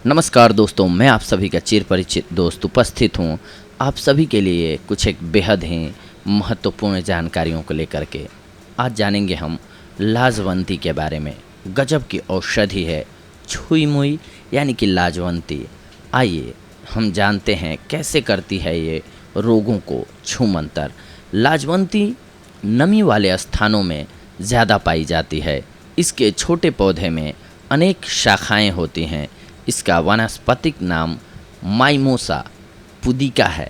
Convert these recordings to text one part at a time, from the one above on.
नमस्कार दोस्तों, मैं आप सभी का चिर परिचित दोस्त उपस्थित हूँ आप सभी के लिए कुछ एक बेहद ही महत्वपूर्ण जानकारियों को लेकर के। आज जानेंगे हम लाजवंती के बारे में। गजब की औषधि है छुई मुई यानी कि लाजवंती। आइए हम जानते हैं कैसे करती है ये रोगों को छूमंतर। लाजवंती नमी वाले स्थानों में ज़्यादा पाई जाती है। इसके छोटे पौधे में अनेक शाखाएं होती हैं। इसका वानस्पतिक नाम माइमोसा पुदिका है।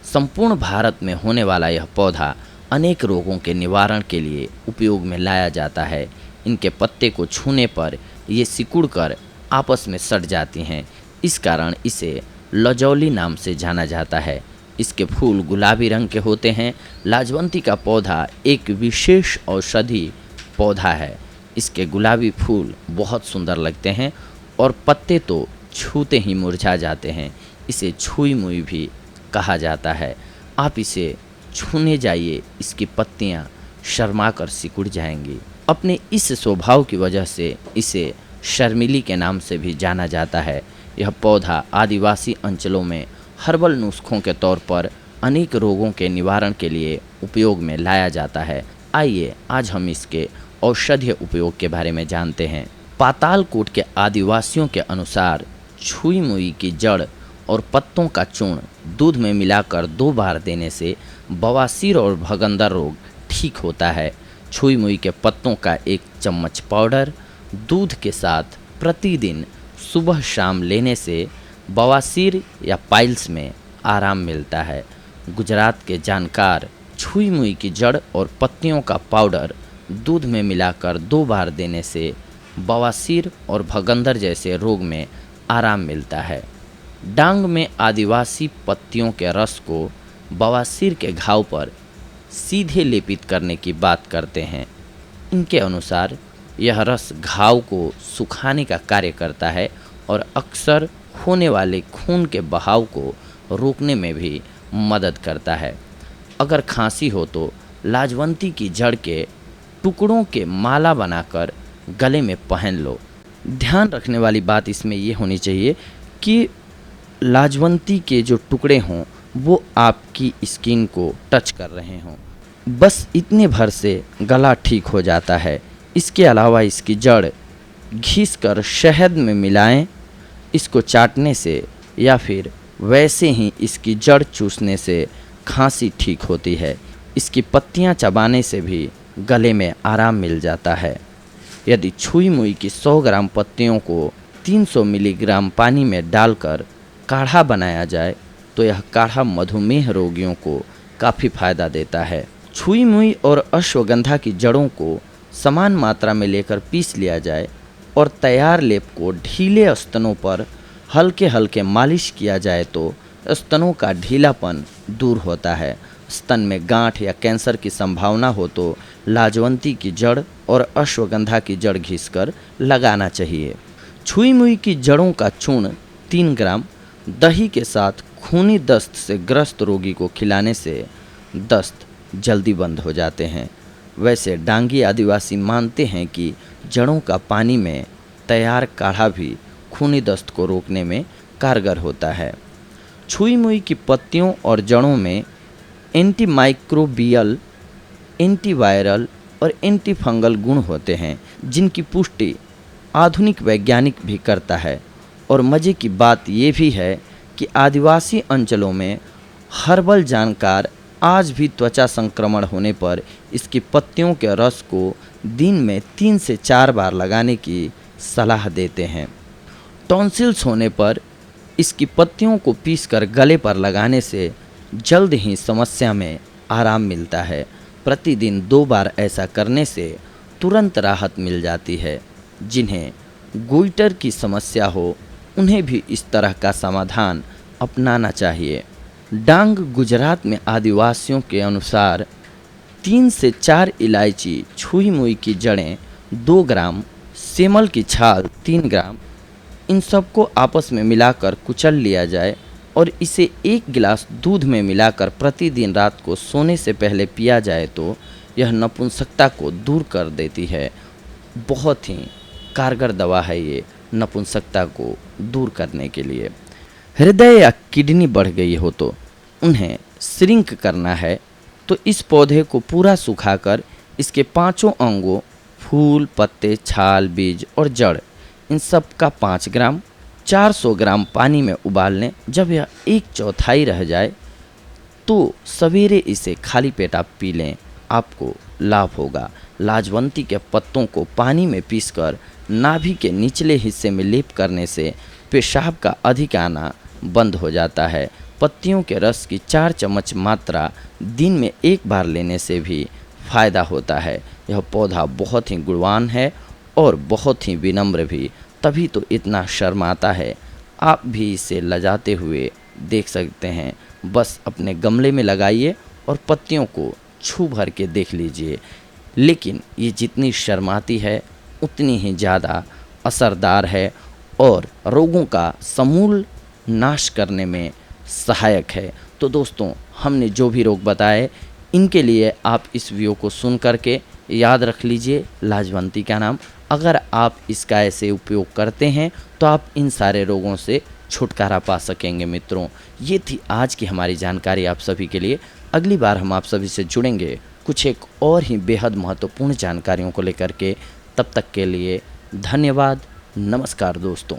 संपूर्ण भारत में होने वाला यह पौधा अनेक रोगों के निवारण के लिए उपयोग में लाया जाता है। इनके पत्ते को छूने पर ये सिकुड़कर आपस में सट जाती हैं। इस कारण इसे लजौली नाम से जाना जाता है। इसके फूल गुलाबी रंग के होते हैं। लाजवंती का पौधा एक विशेष औषधि पौधा है। इसके गुलाबी फूल बहुत सुंदर लगते हैं और पत्ते तो छूते ही मुरझा जाते हैं। इसे छुई मुई भी कहा जाता है। आप इसे छूने जाइए, इसकी पत्तियां शर्मा कर सिकुड़ जाएंगी। अपने इस स्वभाव की वजह से इसे शर्मिली के नाम से भी जाना जाता है। यह पौधा आदिवासी अंचलों में हर्बल नुस्खों के तौर पर अनेक रोगों के निवारण के लिए उपयोग में लाया जाता है। आइए आज हम इसके औषधीय उपयोग के बारे में जानते हैं। पातालकोट के आदिवासियों के अनुसार छुई मुई की जड़ और पत्तों का चूर्ण दूध में मिलाकर 2 बार देने से बवासीर और भगंदर रोग ठीक होता है। छुई मुई के पत्तों का 1 चम्मच पाउडर दूध के साथ प्रतिदिन सुबह शाम लेने से बवासीर या पाइल्स में आराम मिलता है। गुजरात के जानकार छुई मुई की जड़ और पत्तियों का पाउडर दूध में मिलाकर 2 बार देने से बवासीर और भगंदर जैसे रोग में आराम मिलता है। डांग में आदिवासी पत्तियों के रस को बवासीर के घाव पर सीधे लेपित करने की बात करते हैं। इनके अनुसार यह रस घाव को सुखाने का कार्य करता है और अक्सर होने वाले खून के बहाव को रोकने में भी मदद करता है। अगर खांसी हो तो लाजवंती की जड़ के टुकड़ों के माला बनाकर गले में पहन लो। ध्यान रखने वाली बात इसमें ये होनी चाहिए कि लाजवंती के जो टुकड़े हों वो आपकी स्किन को टच कर रहे हों। बस इतने भर से गला ठीक हो जाता है। इसके अलावा इसकी जड़ घिस कर शहद में मिलाएं। इसको चाटने से या फिर वैसे ही इसकी जड़ चूसने से खांसी ठीक होती है। इसकी पत्तियां चबाने से भी गले में आराम मिल जाता है। यदि छुई मुई की 100 ग्राम पत्तियों को 300 मिलीग्राम पानी में डालकर काढ़ा बनाया जाए तो यह काढ़ा मधुमेह रोगियों को काफ़ी फायदा देता है। छुई मुई और अश्वगंधा की जड़ों को समान मात्रा में लेकर पीस लिया जाए और तैयार लेप को ढीले स्तनों पर हल्के हल्के मालिश किया जाए तो स्तनों का ढीलापन दूर होता है। स्तन में गांठ या कैंसर की संभावना हो तो लाजवंती की जड़ और अश्वगंधा की जड़ घिसकर लगाना चाहिए। छुई मुई की जड़ों का चूर्ण 3 ग्राम दही के साथ खूनी दस्त से ग्रस्त रोगी को खिलाने से दस्त जल्दी बंद हो जाते हैं। वैसे डांगी आदिवासी मानते हैं कि जड़ों का पानी में तैयार काढ़ा भी खूनी दस्त को रोकने में कारगर होता है। छुई मुई की पत्तियों और जड़ों में एंटीमाइक्रोबियल, एंटीवायरल और एंटीफंगल गुण होते हैं जिनकी पुष्टि आधुनिक वैज्ञानिक भी करता है। और मज़े की बात ये भी है कि आदिवासी अंचलों में हर्बल जानकार आज भी त्वचा संक्रमण होने पर इसकी पत्तियों के रस को दिन में 3 से 4 बार लगाने की सलाह देते हैं। टॉन्सिल्स होने पर इसकी पत्तियों को पीसकर गले पर लगाने से जल्द ही समस्या में आराम मिलता है। प्रतिदिन 2 बार ऐसा करने से तुरंत राहत मिल जाती है। जिन्हें गोइटर की समस्या हो उन्हें भी इस तरह का समाधान अपनाना चाहिए। डांग गुजरात में आदिवासियों के अनुसार 3 से 4 इलायची, छुई मुई की जड़ें 2 ग्राम, सेमल की छाल 3 ग्राम, इन सबको आपस में मिलाकर कुचल लिया जाए और इसे 1 गिलास दूध में मिलाकर प्रतिदिन रात को सोने से पहले पिया जाए तो यह नपुंसकता को दूर कर देती है। बहुत ही कारगर दवा है ये। नपुंसकता को दूर करने के लिए। हृदय या किडनी बढ़ गई हो तो उन्हें श्रिंक करना है तो इस पौधे को पूरा सुखाकर इसके पांचों अंगों फूल, पत्ते, छाल, बीज और जड़ इन सब का 5 ग्राम 400 ग्राम पानी में उबाल लें। जब यह 1/4 रह जाए तो सवेरे इसे खाली पेट आप पी लें, आपको लाभ होगा। लाजवंती के पत्तों को पानी में पीसकर नाभि के निचले हिस्से में लेप करने से पेशाब का अधिक आना बंद हो जाता है। पत्तियों के रस की 4 चम्मच मात्रा दिन में 1 बार लेने से भी फायदा होता है। यह पौधा बहुत ही गुणवान है और बहुत ही विनम्र भी, तभी तो इतना शर्माता है। आप भी इसे लजाते हुए देख सकते हैं। बस अपने गमले में लगाइए और पत्तियों को छू भर के देख लीजिए। लेकिन ये जितनी शर्माती है उतनी ही ज़्यादा असरदार है और रोगों का समूल नाश करने में सहायक है। तो दोस्तों, हमने जो भी रोग बताए इनके लिए आप इस वीडियो को सुन करके याद रख लीजिए लाजवंती का नाम। अगर आप इसका ऐसे उपयोग करते हैं तो आप इन सारे रोगों से छुटकारा पा सकेंगे। मित्रों, ये थी आज की हमारी जानकारी आप सभी के लिए। अगली बार हम आप सभी से जुड़ेंगे कुछ एक और ही बेहद महत्वपूर्ण जानकारियों को लेकर के। तब तक के लिए धन्यवाद। नमस्कार दोस्तों।